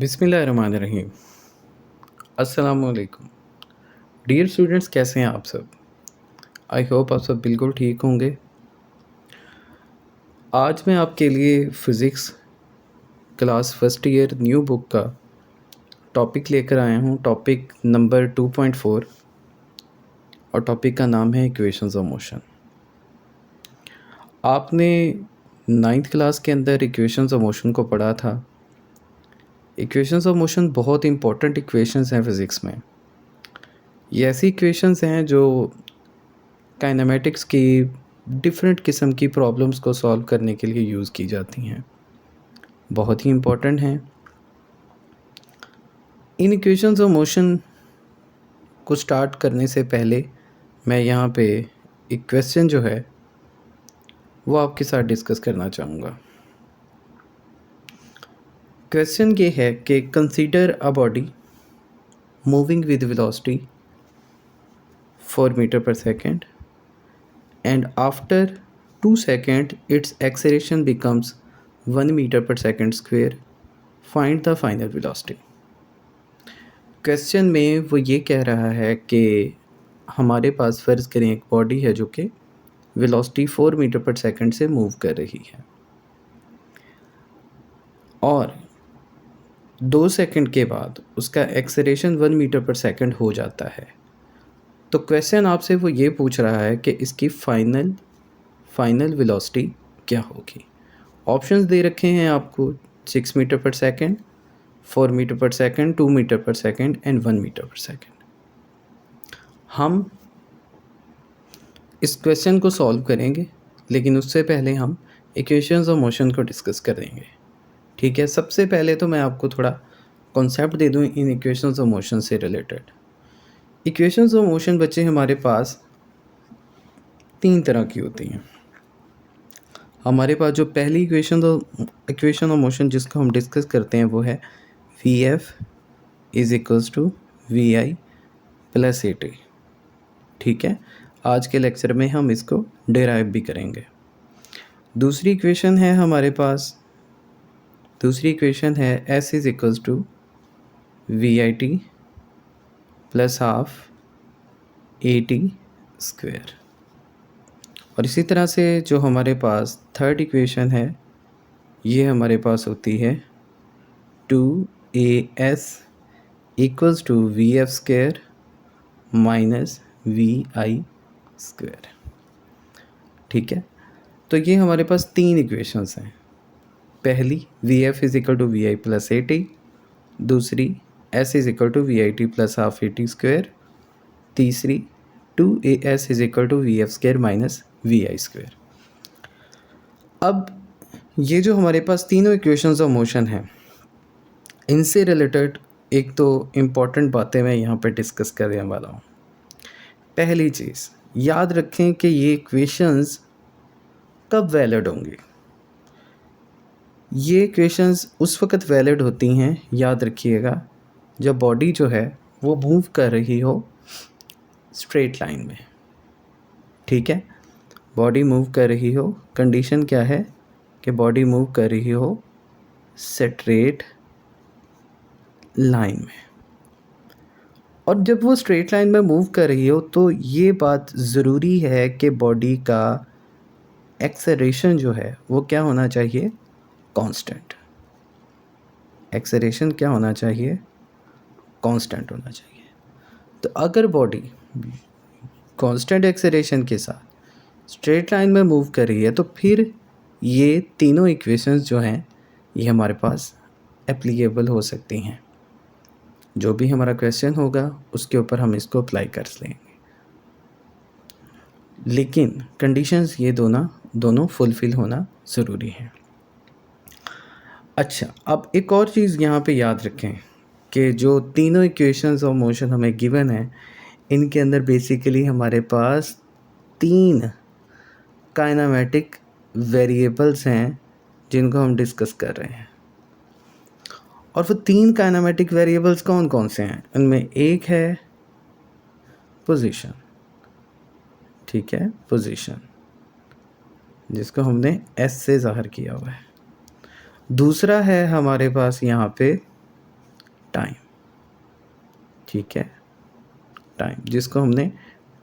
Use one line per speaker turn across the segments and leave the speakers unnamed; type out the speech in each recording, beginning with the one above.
बिस्मिल्लाहिर्रहमानिर्रहीम। अस्सलामुअलैकुम। Dear students, कैसे हैं आप सब? आई होप आप सब बिल्कुल ठीक होंगे। आज मैं आपके लिए physics class first year new book का टॉपिक लेकर आया हूँ, टॉपिक नंबर 2.4, और टॉपिक का नाम है इक्वेशंस ऑफ मोशन। आपने 9th क्लास के अंदर इक्वेशंस ऑफ मोशन को पढ़ा था। इक्वेशंस ऑफ मोशन बहुत इंपॉर्टेंट इक्वेशंस हैं फ़िज़िक्स में। ये ऐसी इक्वेशंस हैं जो काइनेमेटिक्स की डिफरेंट किस्म की प्रॉब्लम्स को सॉल्व करने के लिए यूज़ की जाती हैं, बहुत ही इम्पोर्टेंट हैं। इन इक्वेशंस ऑफ मोशन को स्टार्ट करने से पहले मैं यहाँ पे एक क्वेश्चन जो है वो आपके साथ डिस्कस करना चाहूँगा। क्वेश्चन ये है कि consider a body moving with velocity 4 metre पर second and after 2 seconds its acceleration becomes 1 meter per second square. Find the final velocity. Question में वो ये कह रहा है कि हमारे पास फ़र्ज़ करें एक बॉडी है जो कि वेलोसिटी 4 मीटर पर सेकंड से मूव कर रही है और 2 सेकंड के बाद उसका एक्सेलरेशन 1 मीटर पर सेकंड हो जाता है। तो क्वेश्चन आपसे वो ये पूछ रहा है कि इसकी फाइनल वेलोसिटी क्या होगी। ऑप्शंस दे रखे हैं आपको 6 मीटर पर सेकंड, 4 मीटर पर सेकंड, 2 मीटर पर सेकंड एंड 1 मीटर पर सेकंड। हम इस क्वेश्चन को सॉल्व करेंगे, लेकिन उससे पहले हम इक्वेशंस ऑफ मोशन को डिस्कस करेंगे। ठीक है, सबसे पहले तो मैं आपको थोड़ा कॉन्सेप्ट दे दूँ इन इक्वेशंस ऑफ मोशन से रिलेटेड। इक्वेशंस ऑफ मोशन बच्चे हमारे पास 3 तरह की होती हैं। हमारे पास जो पहली इक्वेशन ऑफ मोशन जिसको हम डिस्कस करते हैं वो है V F is equals to V I plus A T. ठीक है, आज के लेक्चर में हम इसको डिराइव भी करेंगे। दूसरी इक्वेशन है S is equals to V I T plus half A T square. और इसी तरह से जो हमारे पास थर्ड इक्वेशन है ये हमारे पास होती है 2as equals to V F square minus V I square. ठीक है, तो ये हमारे पास 3 इक्वेशंस हैं। पहली V F is equal to V I plus A T, दूसरी S is equal to V I T plus half A T square, तीसरी 2as is equal to V F square minus V I square. अब ये जो हमारे पास तीनों equations of motion हैं, इनसे related एक तो इम्पॉर्टेंट बातें मैं यहाँ पे डिस्कस करने वाला हूँ। पहली चीज़ याद रखें कि ये इक्वेशंस कब वैलिड होंगी। ये इक्वेशंस उस वक़्त वैलिड होती हैं, याद रखिएगा, जब बॉडी जो है वो मूव कर रही हो स्ट्रेट लाइन में। ठीक है, बॉडी मूव कर रही हो, कंडीशन क्या है कि बॉडी मूव कर रही हो स्ट्रेट लाइन में। और जब वो स्ट्रेट लाइन में मूव कर रही हो तो ये बात ज़रूरी है कि बॉडी का एक्सेलरेशन जो है वो क्या होना चाहिए, कांस्टेंट। एक्सेलरेशन क्या होना चाहिए, कांस्टेंट होना चाहिए। तो अगर बॉडी कांस्टेंट एक्सेलरेशन के साथ स्ट्रेट लाइन में मूव कर रही है तो फिर ये तीनों इक्वेशंस जो हैं ये हमारे पास एप्लीकेबल हो सकती हैं। जो भी हमारा क्वेश्चन होगा उसके ऊपर हम इसको अप्लाई कर लेंगे, लेकिन कंडीशंस ये दोनों फुलफ़िल होना ज़रूरी है। अच्छा, अब एक और चीज़ यहाँ पे याद रखें कि जो तीनों इक्वेशंस ऑफ मोशन हमें गिवन है, इनके अंदर बेसिकली हमारे पास 3 काइनेमेटिक वेरिएबल्स हैं जिनको हम डिस्कस कर रहे हैं। और वो 3 काइनेमेटिक वेरिएबल्स कौन कौन से हैं? उनमें एक है पोजीशन। ठीक है, पोजीशन जिसको हमने एस से ज़ाहिर किया हुआ है। दूसरा है हमारे पास यहाँ पे टाइम, ठीक है, टाइम जिसको हमने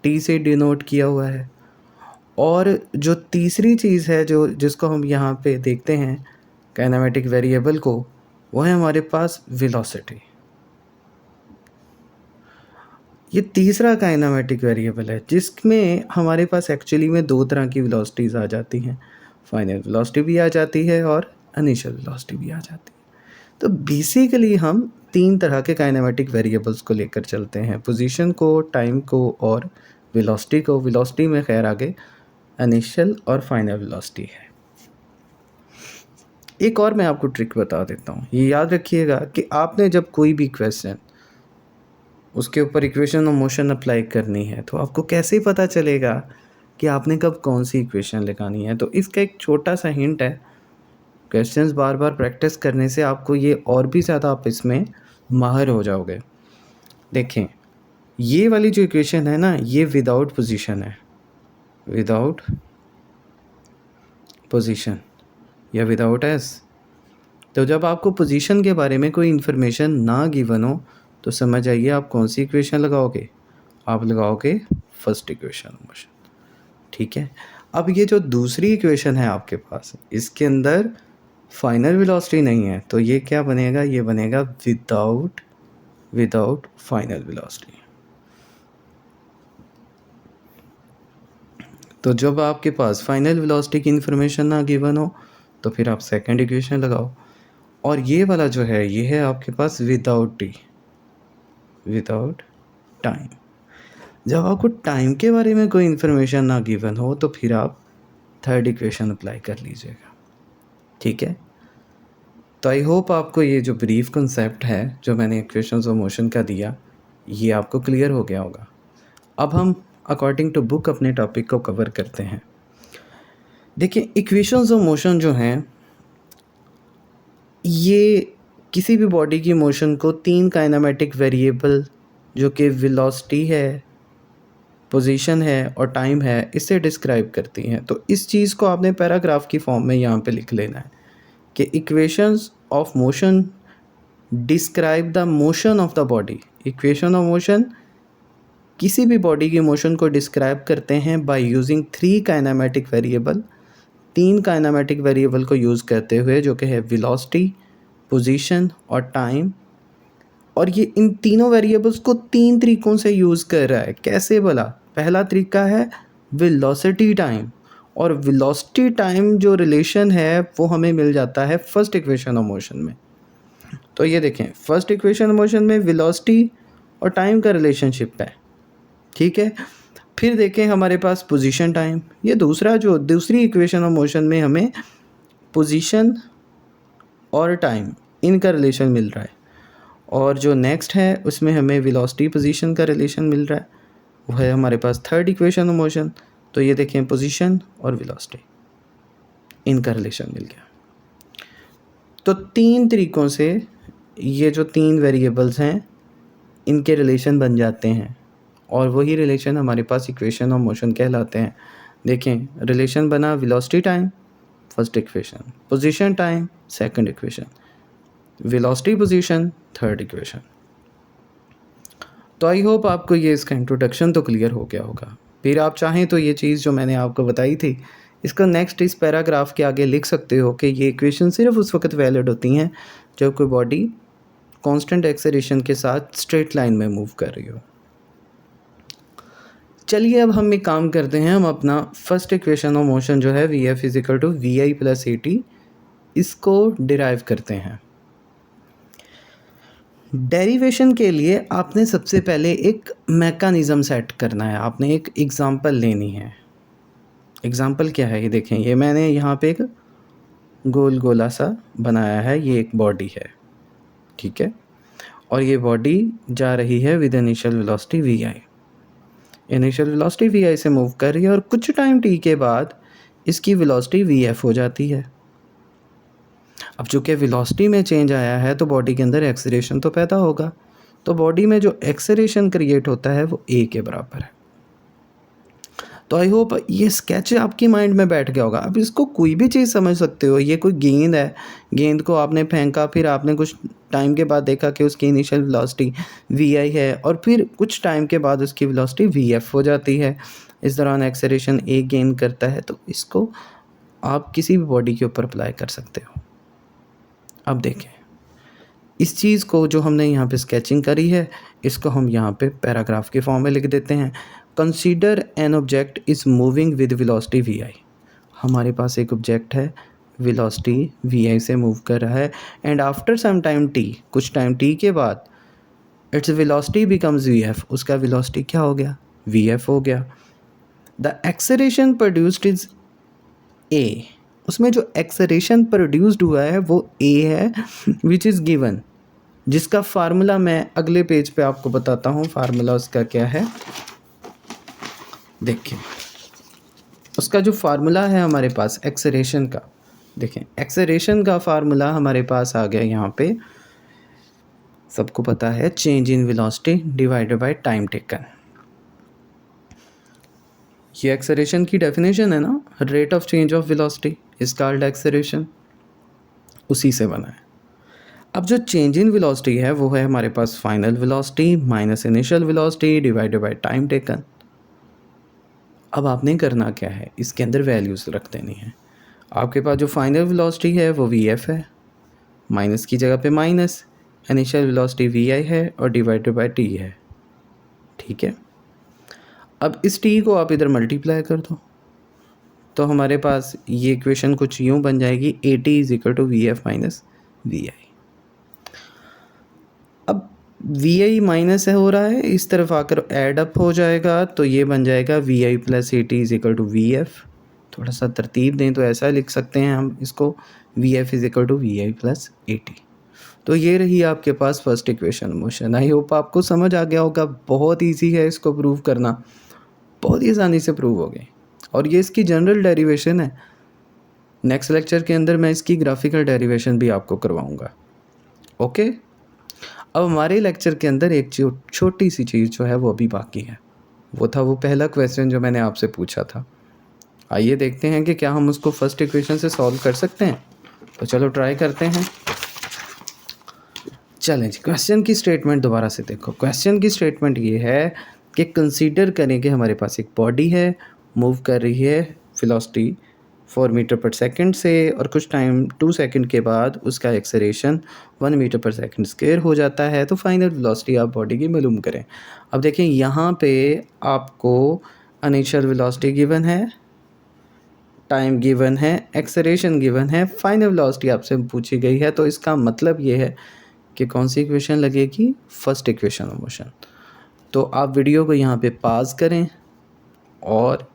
टी से डिनोट किया हुआ है। और जो तीसरी चीज़ है जो जिसको हम यहाँ पे देखते हैं काइनेमेटिक वेरिएबल को, वो है हमारे पास वेलोसिटी। ये तीसरा काइनेमेटिक वेरिएबल है जिसमें हमारे पास एक्चुअली में दो तरह की वेलोसिटीज़ आ जाती हैं, फाइनल वेलोसिटी भी आ जाती है और इनिशियल वेलोसिटी भी आ जाती है। तो बेसिकली हम तीन तरह के काइनेमेटिक वेरिएबल्स को लेकर चलते हैं, पोजीशन को, टाइम को और वेलोसिटी को। वेलोसिटी में खैर आगे इनिशियल और फाइनल वेलोसिटी है। एक और मैं आपको ट्रिक बता देता हूँ, ये याद रखिएगा कि आपने जब कोई भी क्वेश्चन उसके ऊपर इक्वेशन ऑफ मोशन अप्लाई करनी है तो आपको कैसे पता चलेगा कि आपने कब कौन सी इक्वेशन लगानी है। तो इसका एक छोटा सा हिंट है, क्वेश्चंस बार बार प्रैक्टिस करने से आपको ये और भी ज़्यादा आप इसमें माहिर हो जाओगे। देखें, ये वाली जो इक्वेशन है ना, ये विदाउट पोजीशन है, विदाउट पोजीशन या विदाउट एस। तो जब आपको पोजीशन के बारे में कोई इन्फॉर्मेशन ना गिवन हो तो समझ आइए आप कौन सी इक्वेशन लगाओगे, आप लगाओगे फर्स्ट इक्वेशन मोशन, ठीक है। अब ये जो दूसरी इक्वेशन है आपके पास, इसके अंदर फाइनल वेलोसिटी नहीं है, तो ये क्या बनेगा, ये बनेगा विदाउट फाइनल वेलोसिटी। तो जब आपके पास फाइनल वेलोसिटी की इन्फॉर्मेशन ना गिवन हो तो फिर आप सेकंड इक्वेशन लगाओ। और ये वाला जो है ये है आपके पास विदाउट टी, विदाउट टाइम। जब आपको टाइम के बारे में कोई इन्फॉर्मेशन ना गिवन हो तो फिर आप थर्ड इक्वेशन अप्लाई कर लीजिएगा, ठीक है। तो आई होप आपको ये जो ब्रीफ कंसेप्ट है जो मैंने इक्वेशंस ऑफ मोशन का दिया, ये आपको क्लियर हो गया होगा। अब हम अकॉर्डिंग टू बुक अपने टॉपिक को कवर करते हैं। देखिए, इक्वेशंस ऑफ मोशन जो हैं ये किसी भी बॉडी की मोशन को तीन काइनेमेटिक वेरिएबल जो कि वेलोसिटी है, पोजीशन है और टाइम है, इससे डिस्क्राइब करती हैं। तो इस चीज़ को आपने पैराग्राफ की फॉर्म में यहाँ पे लिख लेना है कि equations of motion describe the motion of the body. Equation of motion किसी भी बॉडी की मोशन को डिस्क्राइब करते हैं by using three kinematic variable, तीन काइनेमेटिक वेरिएबल को यूज़ करते हुए, जो कि है वेलोसिटी, पोजीशन और टाइम। और ये इन तीनों वेरिएबल्स को तीन तरीक़ों से यूज़ कर रहा है। कैसे भला? पहला तरीका है वेलोसिटी टाइम, और वेलोसिटी टाइम जो रिलेशन है वो हमें मिल जाता है फर्स्ट इक्वेशन ऑफ मोशन में। तो ये देखें, फर्स्ट इक्वेशन ऑफ मोशन में वेलोसिटी और टाइम का रिलेशनशिप है, ठीक है। फिर देखें हमारे पास पोजीशन टाइम, ये दूसरी इक्वेशन ऑफ मोशन में हमें पोजीशन और टाइम इनका रिलेशन मिल रहा है। और जो नेक्स्ट है उसमें हमें वेलोसिटी पोजीशन का रिलेशन मिल रहा है, वो है हमारे पास थर्ड इक्वेशन ऑफ मोशन। तो ये देखें, पोजीशन और वेलोसिटी इनका रिलेशन मिल गया। तो तीन तरीक़ों से ये जो तीन वेरिएबल्स हैं इनके रिलेशन बन जाते हैं, और वही रिलेशन हमारे पास इक्वेशन ऑफ मोशन कहलाते हैं। देखें, रिलेशन बना velocity time first equation, position time second equation, velocity position third equation. तो आई होप आपको ये इसका इंट्रोडक्शन तो क्लियर हो गया होगा। फिर आप चाहें तो ये चीज़ जो मैंने आपको बताई थी इसका नेक्स्ट इस पैराग्राफ के आगे लिख सकते हो कि ये इक्वेशन सिर्फ उस वक्त वैलिड होती हैं जब कोई बॉडी कांस्टेंट एक्सेलरेशन के साथ स्ट्रेट लाइन में मूव कर रही हो। चलिए अब हम एक काम करते हैं, हम अपना फर्स्ट इक्वेशन ऑफ मोशन जो है Vf is equal to VI plus AT, इसको डिराइव करते हैं। डेरिवेशन के लिए आपने सबसे पहले एक मैकेनिज़्म सेट करना है, आपने एक एग्ज़ाम्पल लेनी है। एग्ज़ाम्पल क्या है, ये देखें, ये मैंने यहाँ पे एक गोल गोला सा बनाया है, ये एक बॉडी है, ठीक है। और ये बॉडी जा रही है with initial velocity VI, initial velocity VI से मूव कर रही है, और कुछ टाइम t के बाद इसकी वेलोसिटी VF हो जाती है। अब चूँकि वेलोसिटी में चेंज आया है तो बॉडी के अंदर एक्सेलरेशन तो पैदा होगा, तो बॉडी में जो एक्सेलरेशन क्रिएट होता है वो a के बराबर है। तो आई होप ये स्केच आपकी माइंड में बैठ गया होगा। अब इसको कोई भी चीज़ समझ सकते हो। ये कोई गेंद है, गेंद को आपने फेंका, फिर आपने कुछ टाइम के बाद देखा कि उसकी इनिशियल वेलोसिटी vi है और फिर कुछ टाइम के बाद उसकी वेलोसिटी vf हो जाती है। इस दौरान एक्सेलरेशन a गेन करता है। तो इसको आप किसी भी बॉडी के ऊपर अप्लाई कर सकते हो। अब देखें इस चीज़ को जो हमने यहाँ पे स्केचिंग करी है, इसको हम यहाँ पे पैराग्राफ के फॉर्म में लिख देते हैं। Consider an object is moving with velocity vi। हमारे पास एक ऑब्जेक्ट है, वेलोसिटी vi से मूव कर रहा है and after some time t, कुछ टाइम t के बाद इट्स वेलोसिटी बिकम्स vf। उसका वेलोसिटी क्या हो गया? vf हो गया। The acceleration produced is a। उसमें जो एक्सेलरेशन प्रोड्यूस्ड हुआ है वो a है, विच इज़ गिवन, जिसका फार्मूला मैं अगले पेज पे आपको बताता हूँ। फार्मूला उसका क्या है देखिए, उसका जो फार्मूला है हमारे पास एक्सेलरेशन का, देखें एक्सेलरेशन का फार्मूला हमारे पास आ गया यहाँ पे, सबको पता है, change in velocity divided by time taken. ये एक्सेलरेशन की डेफिनेशन है ना, rate of change of velocity is called acceleration, उसी से बना है। अब जो चेंज इन वेलोसिटी है वो है हमारे पास final velocity minus initial velocity divided by time taken. अब आपने करना क्या है, इसके अंदर वैल्यूज़ रख देनी है। आपके पास जो फाइनल वेलोसिटी है वो vf है, माइनस की जगह पे माइनस, इनिशियल वेलोसिटी vi है और डिवाइडेड बाय t है। ठीक है, अब इस t को आप इधर मल्टीप्लाई कर दो तो हमारे पास ये इक्वेशन कुछ यूँ बन जाएगी, at is equal to vf minus vi। अब vi माइनस है हो रहा है, इस तरफ आकर ऐड अप हो जाएगा तो ये बन जाएगा vi plus at is equal to vf। थोड़ा सा तरतीब दें तो ऐसा लिख सकते हैं हम इसको, vf is equal to vi plus at। तो ये रही आपके पास first equation motion. I hope आपको समझ आ गया होगा। बहुत ईजी है इसको प्रूव करना, बहुत ही आसानी से प्रूव हो गई और ये इसकी जनरल डेरिवेशन है। नेक्स्ट लेक्चर के अंदर मैं इसकी ग्राफिकल डेरिवेशन भी आपको करवाऊँगा। ओके, अब हमारे लेक्चर के अंदर एक छोटी सी चीज़ जो है वो अभी बाकी है, वो था वो पहला क्वेश्चन जो मैंने आपसे पूछा था। आइए देखते हैं कि क्या हम उसको फर्स्ट इक्वेशन से सॉल्व कर सकते हैं। तो चलो ट्राई करते हैं। चलें जी, क्वेश्चन की स्टेटमेंट दोबारा से देखो। क्वेश्चन की स्टेटमेंट ये है कि कंसीडर करें कि हमारे पास एक बॉडी है, मूव कर रही है वेलोसिटी 4 मीटर पर सेकंड से और कुछ टाइम 2 सेकंड के बाद उसका एक्सेलरेशन 1 मीटर पर सेकंड स्क्वायर हो जाता है। तो फाइनल वेलोसिटी आप बॉडी की मालूम करें। अब देखें यहाँ पे आपको इनिशियल वेलोसिटी गिवन है, टाइम गिवन है, एक्सेलरेशन गिवन है, फाइनल वेलोसिटी आपसे पूछी गई है। तो इसका मतलब ये है कि कौन सी इक्वेशन लगेगी, फर्स्ट इक्वेशन ऑफ मोशन। तो आप वीडियो को यहाँ पे पॉज करें और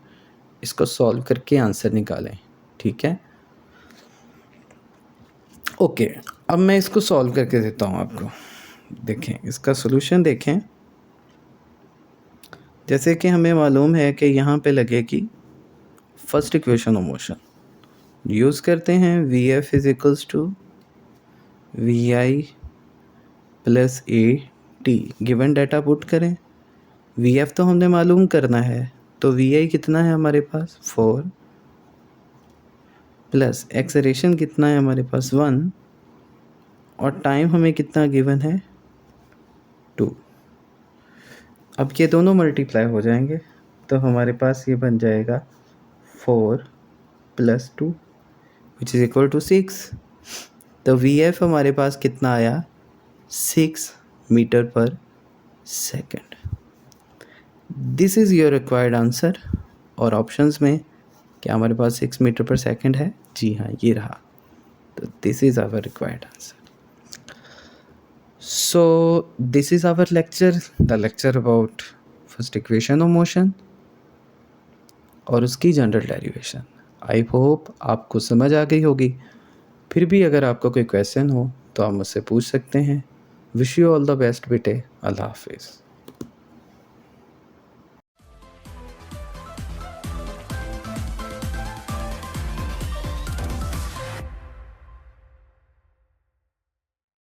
इसको सॉल्व करके आंसर निकालें। ठीक है, ओके, अब मैं इसको सॉल्व करके देता हूँ आपको। देखें इसका सॉल्यूशन देखें। जैसे कि हमें मालूम है कि यहाँ पे लगेगी first equation of motion, use करते हैं vf is equals to vi plus at। Given data put करें, vf तो हमने मालूम करना है, तो vi कितना है हमारे पास 4 प्लस एक्सेलरेशन कितना है हमारे पास 1 और टाइम हमें कितना गिवन है 2। अब ये दोनों मल्टीप्लाई हो जाएंगे तो हमारे पास ये बन जाएगा 4 plus 2 which is equal to 6। तो vf हमारे पास कितना आया 6 मीटर पर second. This is your required answer. और ऑप्शंस में क्या हमारे पास 6 मीटर पर सेकंड है? जी हाँ, ये रहा। तो this is our required answer. So this is our lecture, the lecture about first equation of motion और उसकी जनरल डेरिवेशन। आई होप आपको समझ आ गई होगी। फिर भी अगर आपका कोई क्वेश्चन हो तो आप मुझसे पूछ सकते हैं। Wish you all the best बेटे। अल्लाह हाफिज़।